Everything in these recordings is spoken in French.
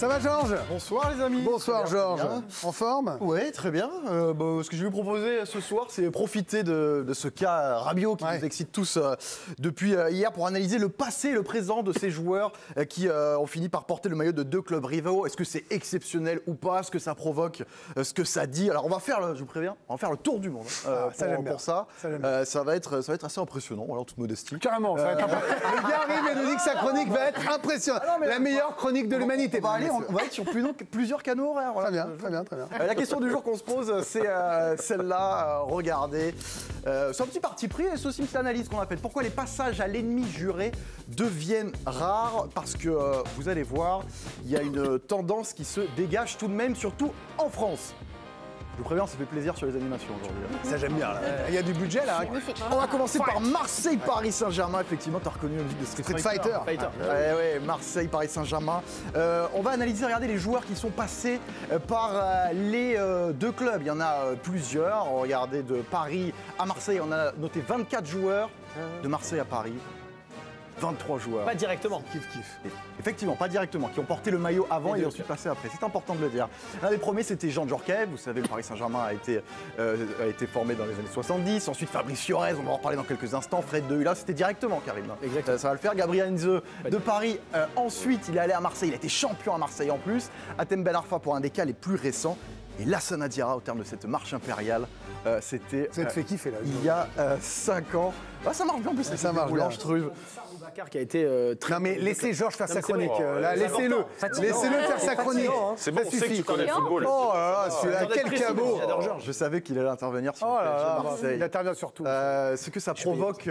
Ça va Georges? Bonsoir les amis. Bonsoir Georges. En forme? Oui, très bien. Ce que je vais vous proposer ce soir, c'est profiter de ce cas Rabiot qui nous excite tous depuis hier pour analyser le passé et le présent de ces joueurs qui ont fini par porter le maillot de deux clubs rivaux. Est-ce que c'est exceptionnel ou pas? Ce que ça provoque, ce que ça dit. Alors on va faire, je vous préviens, on va faire le tour du monde pour ça. Ça va être assez impressionnant, en toute modestie. Carrément, ça va être impressionnant. Le gars arrive et nous dit que sa chronique va être impressionnante. La meilleure chronique de l'humanité. On va être sur plusieurs canaux horaires. Voilà. Très bien. La question du jour qu'on se pose, c'est celle-là. Regardez. C'est un petit parti pris et c'est aussi une petite analyse qu'on a faite. Pourquoi les passages à l'ennemi juré deviennent rares? Parce que vous allez voir, il y a une tendance qui se dégage tout de même, surtout en France. Je vous préviens, ça fait plaisir sur les animations aujourd'hui. Ça j'aime bien là. Il y a du budget là. On va commencer par Marseille-Paris Saint-Germain. Effectivement, tu as reconnu la musique de Street Fighter. Ouais, Marseille-Paris Saint-Germain. On va analyser, regardez les joueurs qui sont passés par les deux clubs. Il y en a plusieurs. Regardez, de Paris à Marseille, on a noté 24 joueurs. De Marseille à Paris, 23 joueurs. Pas directement. Kiff. Effectivement, pas directement, qui ont porté le maillot avant et ensuite passé après. C'est important de le dire. L'un des premiers, c'était Jean Djorkaeff. Vous savez, le Paris Saint-Germain a été formé dans les années 70. Ensuite, Fabrice Fiorez, on va en reparler dans quelques instants. Fred de Hula, c'était directement, Karim. Exactement. Ça va le faire. Gabriel Heinze de Paris. Ensuite, il est allé à Marseille. Il a été champion à Marseille en plus. Atem Ben Arfa pour un des cas les plus récents. Et Lassana Diarra, au terme de cette marche impériale, c'était Ça te fait kiffer là. il y a 5 ans. Ça marche bien en plus, ça marche bien. je trouve. Bakar qui a été très... Non mais laissez Georges faire sa chronique. Là, Laissez-le faire sa chronique. C'est bon, on sait que tu connais le football. Oh là là, celui-là, quel cabot. Je savais qu'il allait intervenir sur Oh le là PSG là, Marseille. il intervient sur tout. Ce que ça provoque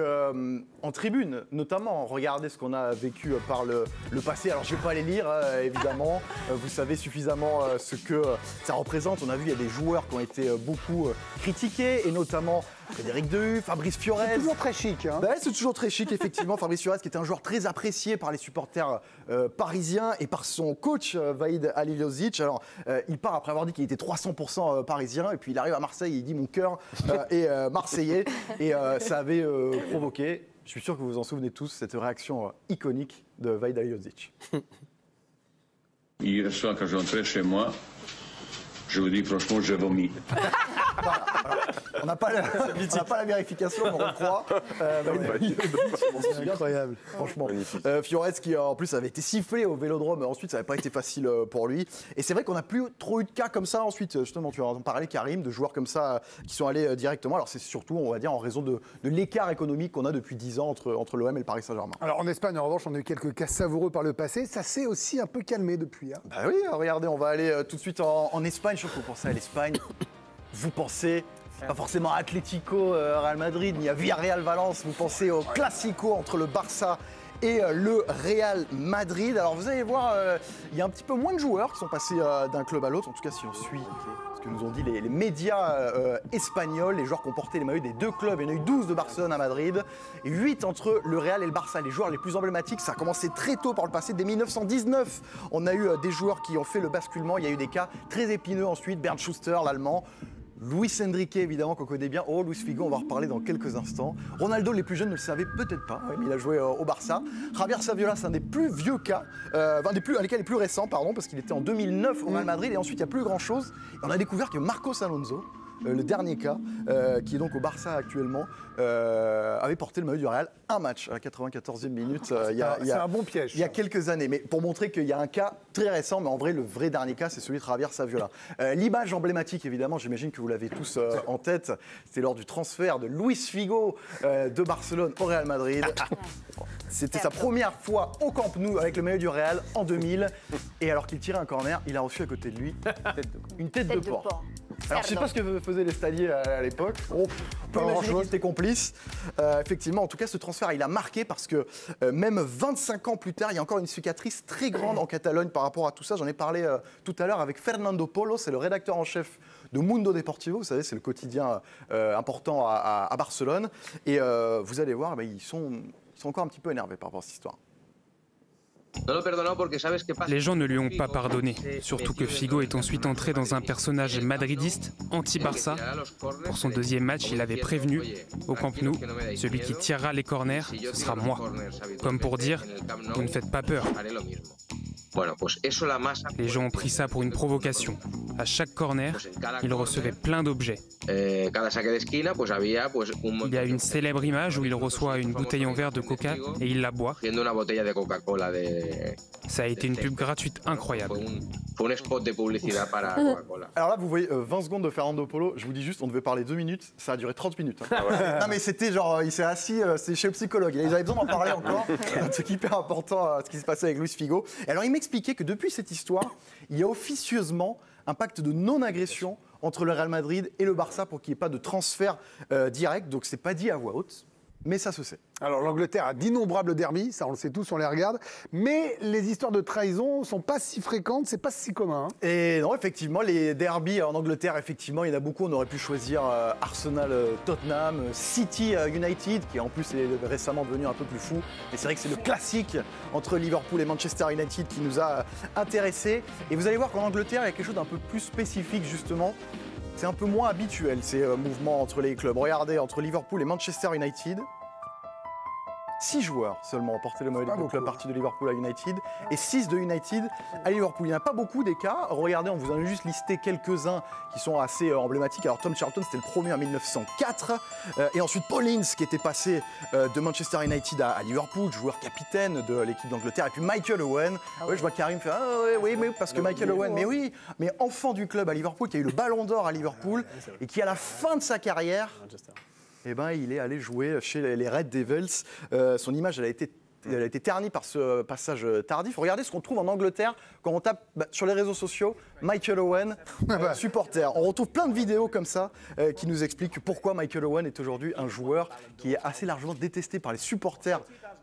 en tribune, notamment. Regardez ce qu'on a vécu par le passé. Alors, je ne vais pas les lire, évidemment. Vous savez suffisamment ce que ça représente. On a vu, il y a des joueurs qui ont été beaucoup critiqués, et notamment Frédéric Dehu, Fabrice Fiorez. C'est toujours très chic. Hein. C'est toujours très chic, effectivement. Fabrice Fiorez, qui était un joueur très apprécié par les supporters parisiens et par son coach, Vahid Halilhodžić. Alors, il part après avoir dit qu'il était 300% parisien, et puis il arrive à Marseille et il dit « mon cœur est marseillais ». Et ça avait provoqué, je suis sûr que vous vous en souvenez tous, cette réaction iconique de Vahid Halilhodžić. Hier soir, quand je rentrais chez moi, je vous dis franchement, j'ai vomi. On n'a pas la vérification, mais on le croit. C'est incroyable. Franchement. Fiorez qui en plus avait été sifflé au Vélodrome, ensuite ça n'avait pas été facile pour lui. Et c'est vrai qu'on n'a plus trop eu de cas comme ça ensuite. Justement, tu en parlais, Karim, de joueurs comme ça qui sont allés directement. Alors c'est surtout, on va dire, en raison de l'écart économique qu'on a depuis 10 ans entre l'OM et le Paris Saint-Germain. Alors en Espagne, en revanche, on a eu quelques cas savoureux par le passé. Ça s'est aussi un peu calmé depuis. Hein. Bah oui, regardez, on va aller tout de suite en Espagne. Je trouve que vous pensez à l'Espagne. Vous pensez pas forcément à Atlético, Real Madrid, ni à Villarreal Valence. Vous pensez au Classico entre le Barça et le Real Madrid. Alors vous allez voir, il y a un petit peu moins de joueurs qui sont passés d'un club à l'autre. En tout cas, si on suit ce que nous ont dit les médias espagnols, les joueurs qui ont porté les maillots des deux clubs. Il y en a eu 12 de Barcelone à Madrid et 8 entre le Real et le Barça. Les joueurs les plus emblématiques, ça a commencé très tôt par le passé. Dès 1919, on a eu des joueurs qui ont fait le basculement. Il y a eu des cas très épineux ensuite. Bernd Schuster, l'Allemand. Luis Enrique, évidemment, qu'on connaît bien. Oh, Luis Figo, on va en reparler dans quelques instants. Ronaldo, les plus jeunes ne le savaient peut-être pas, mais il a joué au Barça. Javier Saviola, c'est un des plus vieux cas, les cas les plus récents, pardon, parce qu'il était en 2009 au Real Madrid, et ensuite, il n'y a plus grand-chose. On a découvert que Marcos Alonso, le dernier cas, qui est donc au Barça actuellement, avait porté le maillot du Real un match à la 94e minute. C'est un bon piège. Il y a quelques années, mais pour montrer qu'il y a un cas très récent, mais en vrai, le vrai dernier cas, c'est celui de Javier Saviola. L'image emblématique, évidemment, j'imagine que vous l'avez tous en tête, c'était lors du transfert de Luis Figo de Barcelone au Real Madrid. C'était sa première fois au Camp Nou avec le maillot du Real en 2000. Et alors qu'il tirait un corner, il a reçu à côté de lui une tête de porc. Alors, je ne sais pas ce que faisaient les Stadiers à l'époque. On peut imaginer qu'ils étaient complices. Effectivement, en tout cas, ce transfert, il a marqué parce que même 25 ans plus tard, il y a encore une cicatrice très grande en Catalogne par rapport à tout ça. J'en ai parlé tout à l'heure avec Fernando Polo, c'est le rédacteur en chef de Mundo Deportivo. Vous savez, c'est le quotidien important à Barcelone. Et vous allez voir, ils sont encore un petit peu énervés par rapport à cette histoire. Les gens ne lui ont pas pardonné, surtout que Figo est ensuite entré dans un personnage madridiste, anti-Barça. Pour son deuxième match, il avait prévenu, au Camp Nou, celui qui tirera les corners, ce sera moi. Comme pour dire, vous ne faites pas peur. Les gens ont pris ça pour une provocation. À chaque corner, il recevait plein d'objets. Il y a une célèbre image où il reçoit une bouteille en verre de coca et il la boit. Ça a été une pub gratuite incroyable. Alors là, vous voyez 20 secondes de Fernando Polo. Je vous dis juste, on devait parler 2 minutes. Ça a duré 30 minutes. Hein. Non, mais c'était genre, il s'est assis, c'est chez le psychologue. Ils avaient besoin d'en parler encore. Un truc hyper important, ce qui s'est passé avec Luis Figo. Et alors, il m'expliquait que depuis cette histoire, il y a officieusement un pacte de non-agression entre le Real Madrid et le Barça pour qu'il n'y ait pas de transfert direct. Donc, c'est pas dit à voix haute. Mais ça se sait. Alors l'Angleterre a d'innombrables derbys, ça on le sait tous, on les regarde, mais les histoires de trahison sont pas si fréquentes, c'est pas si commun. Hein. Et non, effectivement, les derbys en Angleterre, effectivement, il y en a beaucoup. On aurait pu choisir Arsenal-Tottenham, City-United, qui en plus est récemment devenu un peu plus fou. Et c'est vrai que c'est le classique entre Liverpool et Manchester United qui nous a intéressés. Et vous allez voir qu'en Angleterre, il y a quelque chose d'un peu plus spécifique, justement. C'est un peu moins habituel, ces mouvements entre les clubs. Regardez, entre Liverpool et Manchester United, 6 joueurs seulement ont porté le maillot du club parti de Liverpool à United et 6 de United à Liverpool. Il n'y en a pas beaucoup des cas. Regardez, on vous en a juste listé quelques-uns qui sont assez emblématiques. Alors Tom Charlton, c'était le premier en 1904. Et ensuite Paul Ince qui était passé de Manchester United à Liverpool, joueur capitaine de l'équipe d'Angleterre. Et puis Michael Owen. Ouais, je vois Karim faire oui, mais parce que Michael Owen, mais oui, mais enfant du club à Liverpool, qui a eu le ballon d'or à Liverpool et qui à la fin de sa carrière... Eh ben, il est allé jouer chez les Red Devils. Son image, elle a été ternie par ce passage tardif. Regardez ce qu'on trouve en Angleterre quand on tape sur les réseaux sociaux Michael Owen, supporter. On retrouve plein de vidéos comme ça qui nous expliquent pourquoi Michael Owen est aujourd'hui un joueur qui est assez largement détesté par les supporters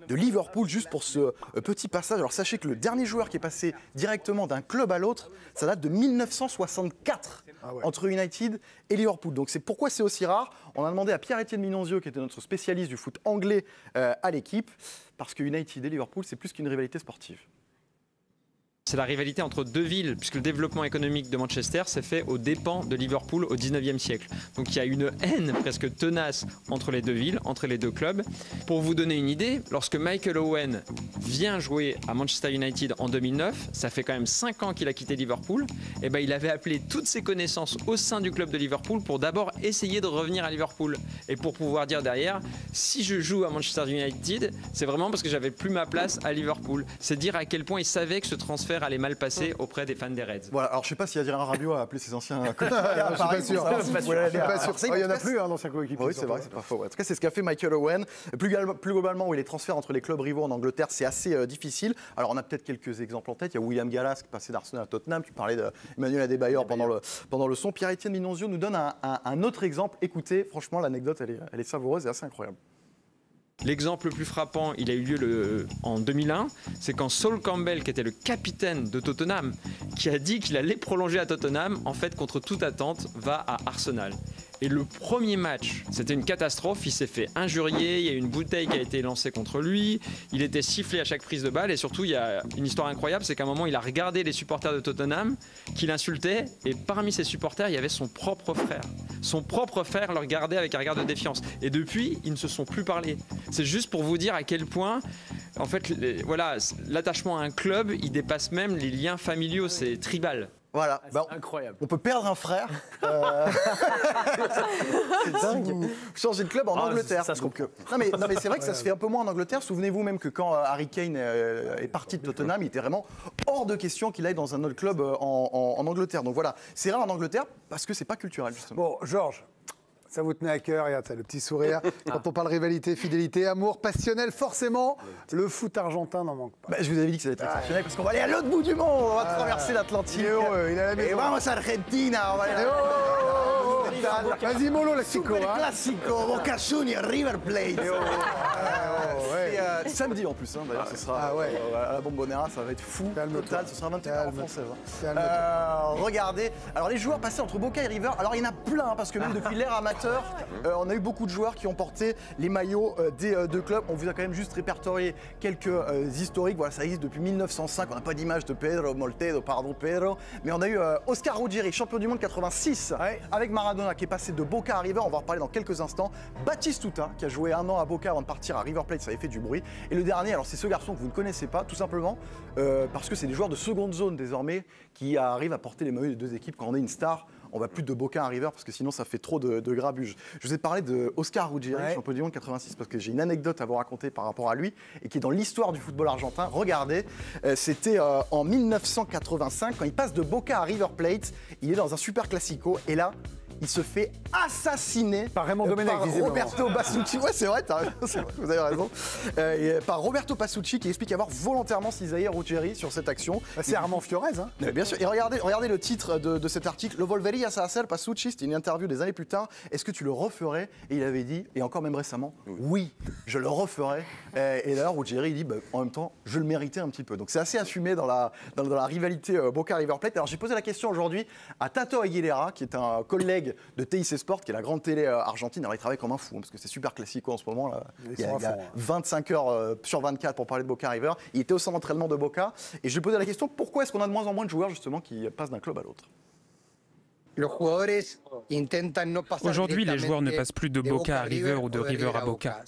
de Liverpool juste pour ce petit passage. Alors sachez que le dernier joueur qui est passé directement d'un club à l'autre, ça date de 1964 entre United et Liverpool. Donc c'est pourquoi c'est aussi rare. On a demandé à Pierre-Étienne Minonzio, qui était notre spécialiste du foot anglais à l'équipe, parce que United et Liverpool, c'est plus qu'une rivalité sportive. C'est la rivalité entre deux villes, puisque le développement économique de Manchester s'est fait aux dépens de Liverpool au 19e siècle. Donc il y a une haine presque tenace entre les deux villes, entre les deux clubs. Pour vous donner une idée, lorsque Michael Owen vient jouer à Manchester United en 2009, ça fait quand même 5 ans qu'il a quitté Liverpool, et ben il avait appelé toutes ses connaissances au sein du club de Liverpool pour d'abord essayer de revenir à Liverpool. Et pour pouvoir dire derrière, si je joue à Manchester United, c'est vraiment parce que j'avais plus ma place à Liverpool. C'est dire à quel point il savait que ce transfert allait mal passer auprès des fans des Reds. Voilà, alors je sais pas si Adrien Rabiot a appelé ses anciens je suis pas sûr. Je suis pas sûr. Il n'y en a plus d'anciens coéquipiers. Oui, c'est vrai, c'est pas faux. En tout cas, c'est ce qu'a fait Michael Owen. Plus globalement, où les transferts entre les clubs rivaux en Angleterre, c'est assez difficile. Alors, on a peut-être quelques exemples en tête. Il y a William Gallas qui est passé d'Arsenal à Tottenham. Tu parlais d'Emmanuel Adebayor pendant le son. Pierre-Étienne Minonzio nous donne un autre exemple. Écoutez, franchement, l'anecdote, elle est savoureuse et assez incroyable. L'exemple le plus frappant, il a eu lieu en 2001, c'est quand Sol Campbell, qui était le capitaine de Tottenham, qui a dit qu'il allait prolonger à Tottenham, en fait, contre toute attente, va à Arsenal. Et le premier match, c'était une catastrophe, il s'est fait injurier, il y a une bouteille qui a été lancée contre lui, il était sifflé à chaque prise de balle et surtout il y a une histoire incroyable, c'est qu'à un moment il a regardé les supporters de Tottenham qui l'insultaient et parmi ses supporters il y avait son propre frère. Son propre frère le regardait avec un regard de défiance et depuis ils ne se sont plus parlé. C'est juste pour vous dire à quel point en fait voilà, l'attachement à un club il dépasse même les liens familiaux, c'est tribal. Voilà, incroyable. On peut perdre un frère. C'est dingue. Changer de club en Angleterre. Ça se comprend. Non mais c'est vrai que ça se fait un peu moins en Angleterre. Souvenez-vous même que quand Harry Kane est parti de Tottenham, il était vraiment hors de question qu'il aille dans un autre club en Angleterre. Donc voilà, c'est rare en Angleterre parce que c'est pas culturel justement. Bon, Georges. Ça vous tenait à cœur, regarde ça, le petit sourire. Quand on parle rivalité, fidélité, amour, passionnel, forcément, le foot argentin n'en manque pas. Je vous avais dit que ça allait être exceptionnel parce qu'on va aller à l'autre bout du monde, on va traverser l'Atlantique. Il est heureux, il est à la maison. Et vamos à Argentina, on va aller Vas-y, mollo, le Super classico, Boca Juniors, River Plate. Samedi en plus, d'ailleurs, ce sera à la Bombonera, ça va être fou. Total, ce sera 21h en français. Regardez, alors les joueurs passés entre Boca et River, alors il y en a plein, parce que même depuis l'ère amateur, on a eu beaucoup de joueurs qui ont porté les maillots des deux clubs. On vous a quand même juste répertorié quelques historiques. Voilà, ça existe depuis 1905. On n'a pas d'image de Pedro Moltedo, pardon Pedro, mais on a eu Oscar Ruggieri, champion du monde 86, avec Maradona qui est passé de Boca à River. On va en reparler dans quelques instants. Batistuta qui a joué 1 an à Boca avant de partir à River Plate, ça avait fait du bruit. Et le dernier, alors c'est ce garçon que vous ne connaissez pas, tout simplement parce que c'est des joueurs de seconde zone désormais qui arrivent à porter les maillots des deux équipes quand on est une star. On va plus de Boca à River parce que sinon ça fait trop de grabuge. Je vous ai parlé de Oscar Ruggieri, champion du monde 86, parce que j'ai une anecdote à vous raconter par rapport à lui et qui est dans l'histoire du football argentin. Regardez, c'était en 1985 quand il passe de Boca à River Plate. Il est dans un super classico et là, il se fait assassiner par Raymond Domenech, par Roberto Pasucci. Ouais, c'est vrai, vous avez raison. Par Roberto Pasucci qui explique avoir volontairement cisaillé Ruggieri sur cette action. C'est Armand Fiorez, hein. Mais bien sûr. Et regardez le titre de cet article. Lo volverías a hacer, Pasucci. C'était une interview des années plus tard. Est-ce que tu le referais? Et il avait dit, et encore même récemment, oui, je le referais. Et d'ailleurs, Ruggieri, il dit, en même temps, je le méritais un petit peu. Donc c'est assez assumé dans la rivalité Boca-River Plate. Alors j'ai posé la question aujourd'hui à Tato Aguilera, qui est un collègue de TIC Sport, qui est la grande télé argentine. Alors il travaille comme un fou, parce que c'est super classico en ce moment. Là. Il y a 25 heures sur 24 pour parler de Boca River. Il était au centre d'entraînement de Boca. Et je lui ai posé la question, pourquoi est-ce qu'on a de moins en moins de joueurs justement qui passent d'un club à l'autre? Aujourd'hui, les joueurs ne passent plus de Boca à River ou de River à Boca.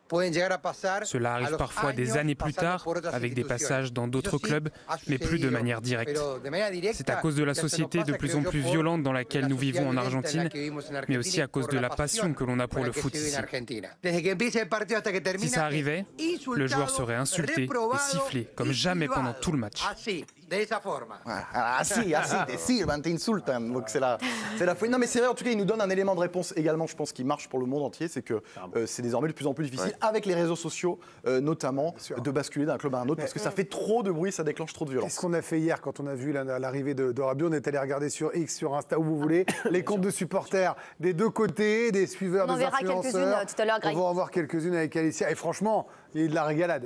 Cela arrive parfois des années plus tard, avec des passages dans d'autres clubs, mais plus de manière directe. C'est à cause de la société de plus en plus violente dans laquelle nous vivons en Argentine, mais aussi à cause de la passion que l'on a pour le foot ici. Si ça arrivait, le joueur serait insulté et sifflé, comme jamais pendant tout le match. Así, te sirvan, te insultan. Donc c'est la folie. Non mais c'est vrai, en tout cas, il nous donne un élément de réponse également, je pense, qui marche pour le monde entier, c'est que c'est désormais de plus en plus difficile, avec les réseaux sociaux notamment, de basculer d'un club à un autre, parce que ça fait trop de bruit, ça déclenche trop de violence. Qu'est-ce qu'on a fait hier quand on a vu l'arrivée de Rabiot? On est allé regarder sur X, sur Insta, où vous voulez, les comptes de supporters des deux côtés, des suiveurs, des influenceurs. On en verra quelques-unes tout à l'heure, Greg. On va en voir quelques-unes avec Alicia. Et franchement, il y a eu de la régalade.